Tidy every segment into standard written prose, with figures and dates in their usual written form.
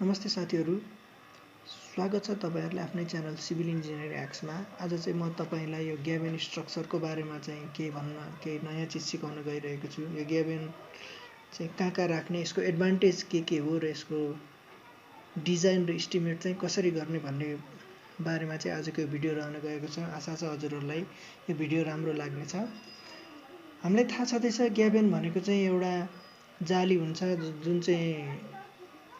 नमस्ते साथीहरू, स्वागत छ तपाईहरुलाई आफ्नै च्यानल सिभिल इन्जिनियरिङ एक्समा। आज चाहिँ म तपाईलाई यो ग्याबियन स्ट्रक्चरको बारेमा चाहिँ केही नयाँ चीज सिकाउन गइरहेको छु। यो ग्याबियन चाहिँ कहाँ राख्ने, यसको एडभान्टेज के हो र यसको डिजाइन र एस्टिमेट चाहिँ कसरी गर्ने भन्ने बारेमा चाहिँ आजको यो भिडियो रहन गएको छ। आशा छ हजुरहरुलाई यो भिडियो राम्रो लाग्नेछ। हामीलाई थाहा छँदैछ ग्याबियन भनेको चाहिँ एउटा जाली हुन्छ जुन चाहिँ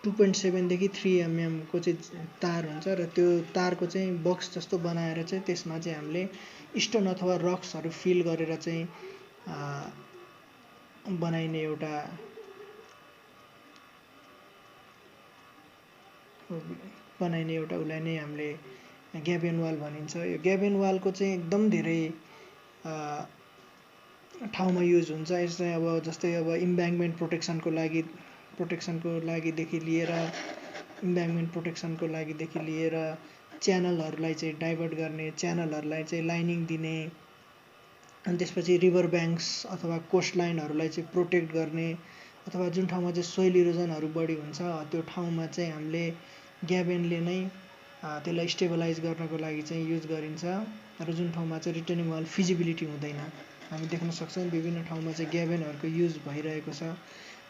2.7 देखि 3 mm को चाहिँ तार हुन्छ र त्यो तारको चाहिँ बक्स जस्तो बनाएर चाहिँ त्यसमा चाहिँ हामीले स्टोन अथवा रक्सहरु फिल गरेर चाहिँ बनाइने एउटा उसलाई नै हामीले ग्याबियन वाल भनिन्छ। यो ग्याबियन वालको चाहिँ एकदम धेरै ठाउँमा युज हुन्छ। यसलाई अब जस्तै अब इम्ब्याङ्कमेन्ट प्रोटेक्सनको लागिदेखि लिएर च्यानलहरूलाई चाहिँ डाइभर्ट गर्ने, च्यानलहरूलाई चाहिँ लाइनिङ दिने, अनि त्यसपछि रिभर ब्याङ्क्स अथवा कोस्ट लाइनहरूलाई चाहिँ प्रोटेक्ट गर्ने, अथवा जुन ठाउँमा चाहिँ सोइल इरोजनहरू बढी हुन्छ त्यो ठाउँमा चाहिँ हामीले ग्याबियनले नै त्यसलाई स्टेबलाइज गर्नको लागि चाहिँ युज गरिन्छ। र जुन ठाउँमा चाहिँ रिटेनिङ वाल फिजिबिलिटी हुँदैन, हामी देख्न सक्छौँ विभिन्न ठाउँमा चाहिँ ग्याबियनहरूको युज भइरहेको छ।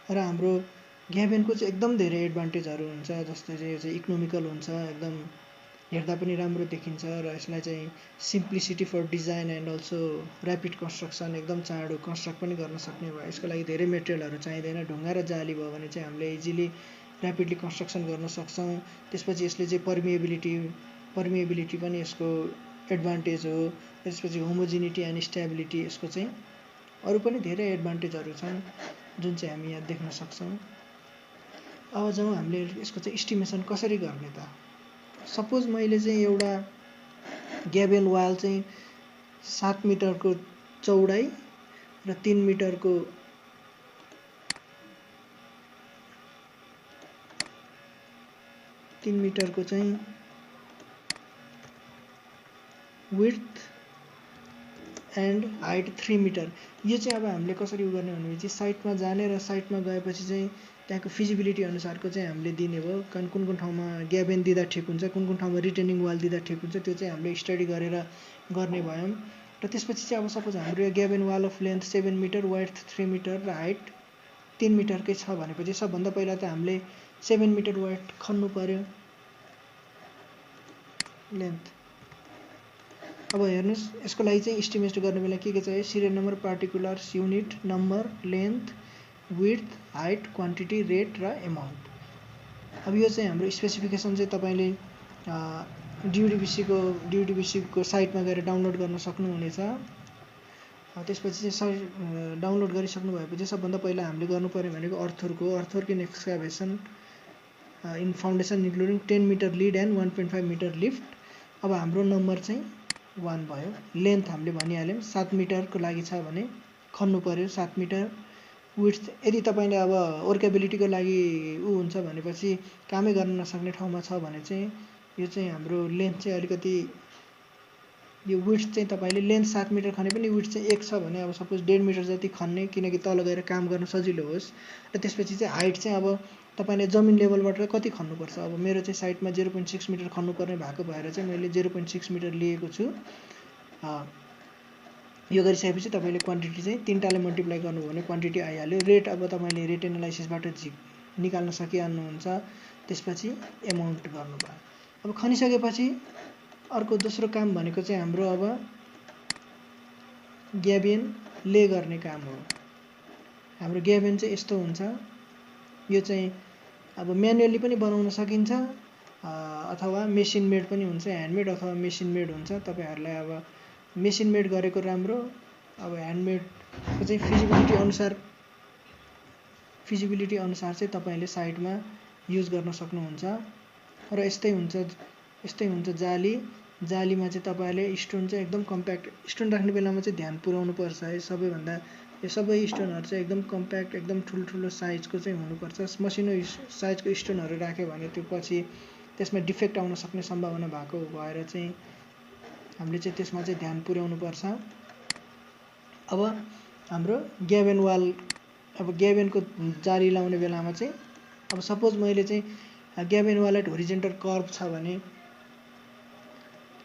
र हाम्रो ग्याबियनको चाहिँ एकदम धेरै एडभान्टेजहरू हुन्छ। जस्तै चाहिँ यो चाहिँ इकोनोमिकल हुन्छ, एकदम हेर्दा पनि राम्रो देखिन्छ र यसलाई चाहिँ simplicity for design and also rapid construction, एकदम चाँडो कन्स्ट्रक्ट पनि गर्न सक्ने भयो। यसको लागि धेरै मेटेरियलहरू चाहिँदैन। ढुङ्गा र जाली भयो भने चाहिँ हामीले इजिली ऱ्यापिडली कन्स्ट्रक्सन गर्न सक्छौँ। त्यसपछि यसले चाहिँ पर्मिएबिलिटी पनि यसको एडभान्टेज हो। त्यसपछि होमोजिनिटी एन्ड स्टेबिलिटी, यसको चाहिँ अरू पनि धेरै एडभान्टेजहरू छन् जुन चाहिँ हामी यहाँ देख्न सक्छौँ। अब जाउँ हामीले यसको चाहिँ एस्टिमेसन कसरी गर्ने त। सपोज मैले चाहिँ एउटा ग्याबियन वाल चाहिँ 7 मिटरको चौडाइ र 3 मिटरको चाहिँ विड्थ एन्ड हाइट 3 मिटर, यो चाहिँ अब हामीले कसरी गर्ने भनेपछि साइटमा जाने र साइटमा गएपछि चाहिँ त्यहाँको फिजिबिलिटी अनुसारको चाहिँ हामीले दिने भयो। कुन ठाउँमा ग्याबियन दिँदा ठिक हुन्छ, कुन ठाउँमा रिटेनिङ वाल दिँदा ठिक हुन्छ, त्यो चाहिँ हामीले स्टडी गरेर गर्ने भयौँ। र त्यसपछि चाहिँ अब सपोज हाम्रो यो gabion wall of length 7 metre, width 3 metre र हाइट 3 मिटरकै छ भनेपछि सबभन्दा पहिला त हामीले 7 मिटर वाइड खन्नु पर्यो लेन्थ। अब हेर्नुस्, यसको लागि चाहिँ एस्टिमेट गर्ने बेला के चाहियो, serial number, particulars, unit number, length, width, height, quantity, rate र एमाउन्ट। अब यो चाहिँ हाम्रो स्पेसिफिकेसन चाहिँ तपाईँले डियुडिबिसीको साइटमा गएर डाउनलोड गर्न सक्नुहुनेछ। त्यसपछि चाहिँ डाउनलोड गरिसक्नु भएपछि सबभन्दा पहिला हामीले गर्नुपर्ने भनेको earthwork in excavation in foundation including 10 metre lead and 1.5 metre lift. अब हाम्रो नम्बर चाहिँ 1 भयो। लेन्थ हामीले भनिहाल्यौँ, 7 मिटरको लागि छ भने खन्नु पर्यो 7 मिटर। विड्थ, यदि तपाईँले अब वर्केबिलिटीको लागि हुन्छ भनेपछि कामै गर्न नसक्ने ठाउँमा छ भने चाहिँ यो चाहिँ हाम्रो लेन्थ चाहिँ अलिकति, यो विड्थ चाहिँ तपाईँले लेन्थ 7 मिटर खने पनि विड्थ चाहिँ 1 छ भने अब सपोज 1.5 मिटर जति खन्ने, किनकि तल गएर काम गर्न सजिलो होस्। र त्यसपछि चाहिँ हाइट चाहिँ अब तपाईँले जमिन लेभलबाट कति खन्नुपर्छ। अब मेरो चाहिँ साइटमा 0.6 मिटर खन्नुपर्ने भएको भएर चाहिँ मैले 0.6 मिटर लिएको छु। यो गरिसकेपछि तपाईँले क्वान्टिटी चाहिँ 3टाले मल्टिप्लाई गर्नुभयो भने क्वान्टिटी आइहाल्यो। रेट अब तपाईँले रेट एनालाइसिसबाट निकाल्न सकिहाल्नुहुन्छ। त्यसपछि एमाउन्ट गर्नुभयो। अब खनिसकेपछि अर्को दोस्रो काम भनेको चाहिँ हाम्रो अब ग्याबियन ले गर्ने काम हो। हाम्रो ग्याबियन चाहिँ यस्तो हुन्छ। यो चाहिँ अब म्यानुअली पनि बनाउन सकिन्छ अथवा मेसिन मेड पनि हुन्छ, ह्यान्डमेड अथवा मेसिन मेड हुन्छ। तपाईँहरूलाई अब मेसिन मेड गरेको राम्रो। अब ह्यान्डमेडको चाहिँ फिजिबिलिटी अनुसार चाहिँ तपाईँले साइडमा युज गर्न सक्नुहुन्छ। र यस्तै हुन्छ जालीमा चाहिँ तपाईँले स्टोन चाहिँ एकदम कम्प्याक्ट स्टोन राख्ने बेलामा चाहिँ ध्यान पुर्याउनु पर्छ है। यो सबै स्टोनहरू चाहिँ एकदम कम्प्याक्ट, एकदम ठुल्ठुलो साइजको चाहिँ हुनुपर्छ। मसिनो साइजको स्टोनहरू राख्यो भने त्यो पछि त्यसमा डिफेक्ट आउन सक्ने सम्भावना भएको भएर चाहिँ हामीले चाहिँ त्यसमा चाहिँ ध्यान पुर्याउनु पर्छ। अब हाम्रो ग्याबियन वाल, अब ग्याबियनको जाली लाउने बेलामा चाहिँ अब सपोज मैले चाहिँ ग्याबियन वालेट होरिजेन्टल कर्भ छ भने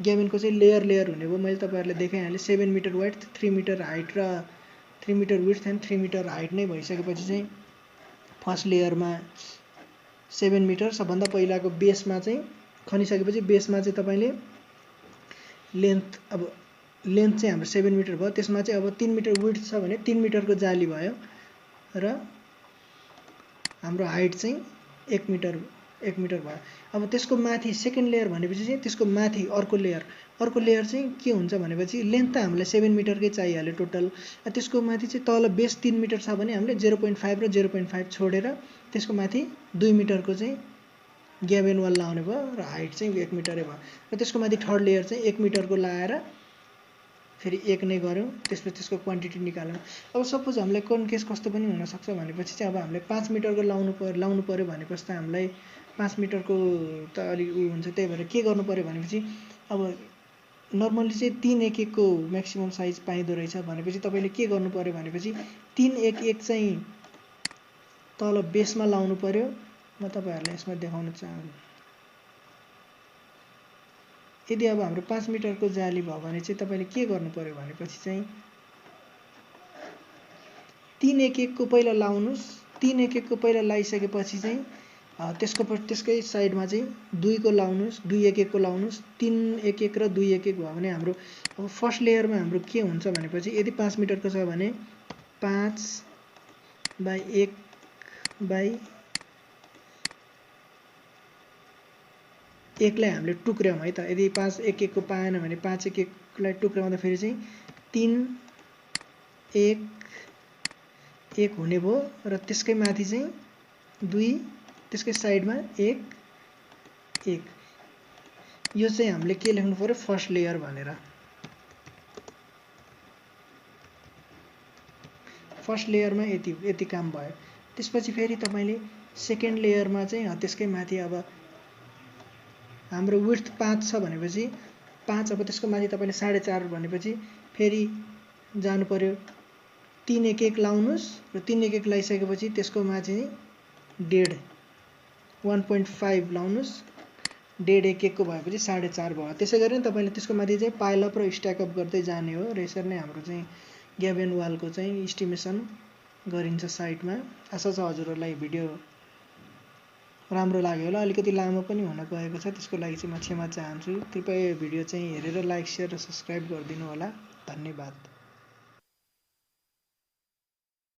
ग्याबियनको चाहिँ लेयर हुने भयो। मैले तपाईँहरूलाई देखाइहालेँ 7 मिटर वाइड 3 मिटर हाइट र 3 metre width and 3 metre height नै भइसकेपछि चाहिँ फर्स्ट लेयरमा 7 मिटर सबभन्दा पहिलाको बेसमा चाहिँ खनिसकेपछि बेसमा चाहिँ तपाईँले लेन्थ चाहिँ हाम्रो 7 मिटर भयो। त्यसमा चाहिँ अब 3 मिटर विड्थ छ भने 3 मिटरको जाली भयो र हाम्रो हाइट चाहिँ 1 मिटर भयो। अब त्यसको माथि सेकेन्ड लेयर भनेपछि चाहिँ त्यसको माथि अर्को लेयर चाहिँ के हुन्छ भनेपछि लेन्थ त हामीलाई 7 मिटरकै चाहिहाल्यो टोटल। त्यसको माथि चाहिँ तल बेस 3 मिटर छ भने हामीले 0.5 र 0.5 छोडेर त्यसको माथि 2 मिटरको चाहिँ ग्याबियन वाल लाउने भयो र हाइट चाहिँ 1 मिटरै भयो। र त्यसको माथि थर्ड लेयर चाहिँ 1 मिटरको लाएर फेरि 1 नै गऱ्यौँ। त्यसपछि त्यसको क्वान्टिटी निकाल्यौँ। अब सपोज हामीलाई कुन केस कस्तो पनि हुनसक्छ भनेपछि चाहिँ अब हामीले 5 मिटरको लाउनु पर्यो भनेपछि त हामीलाई 5 मिटरको त अलिक उयो हुन्छ। त्यही भएर के गर्नु पर्यो भनेपछि अब नर्मली चाहिँ 3-1-1 को म्याक्सिमम साइज पाइँदो रहेछ भनेपछि तपाईँले के गर्नु पर्यो भनेपछि 3-1-1 चाहिँ तल बेसमा लाउनु पर्यो। म तपाईँहरूलाई यसमा देखाउन चाहन्छु। यदि अब हाम्रो 5 मिटरको जाली भयो भने चाहिँ तपाईँले के गर्नु पर्यो भनेपछि चाहिँ 3-1-1 को पहिला लाउनुस्। 3-1-1 को पहिला लाइसकेपछि चाहिँ त्यसकै साइडमा चाहिँ 2 को लाउनुस्, 2-1-1 को लाउनुस्। 3-1-1 र 2-1-1 भयो भने हाम्रो अब फर्स्ट लेयरमा हाम्रो के हुन्छ भनेपछि यदि 5 मिटरको छ भने 5/1/1 लाई हामीले टुक्र्याउँ है त। यदि 5-1-1 को पाएन भने 5-1-1 लाई टुक्र्याउँदा फेरि चाहिँ 3-1-1 हुने भयो र त्यसकै माथि चाहिँ 2, त्यसकै साइडमा 1-1। यो चाहिँ हामीले के लेख्नु पर्यो फर्स्ट लेयर भनेर। फर्स्ट लेयरमा यति काम भयो। त्यसपछि फेरि तपाईँले सेकेन्ड लेयरमा चाहिँ त्यसकै माथि अब हाम्रो विड्थ 5 छ भनेपछि 5 अब त्यसको माथि तपाईँले 4.5 भनेपछि फेरि जानु पर्यो 3-1-1 लाउनुस् र 3-1-1 लाइसकेपछि त्यसको माथि 1.5 लाउनुस्। 1.5-1-1 को भएपछि 4.5 भयो। त्यसै गरी तपाईँले त्यसको माथि चाहिँ पाइलअप र स्ट्याकअप गर्दै जाने हो र यसरी नै हाम्रो चाहिँ ग्याबियन वालको चाहिँ इस्टिमेसन गरिन्छ साइटमा। आशा छ हजुरहरूलाई भिडियो राम्रो लाग्यो होला। अलिकति लामो पनि हुन गएको छ, त्यसको लागि चाहिँ म क्षमा चाहन्छु। कृपया यो भिडियो चाहिँ हेरेर लाइक, सेयर र सब्स्क्राइब गरिदिनु होला। धन्यवाद।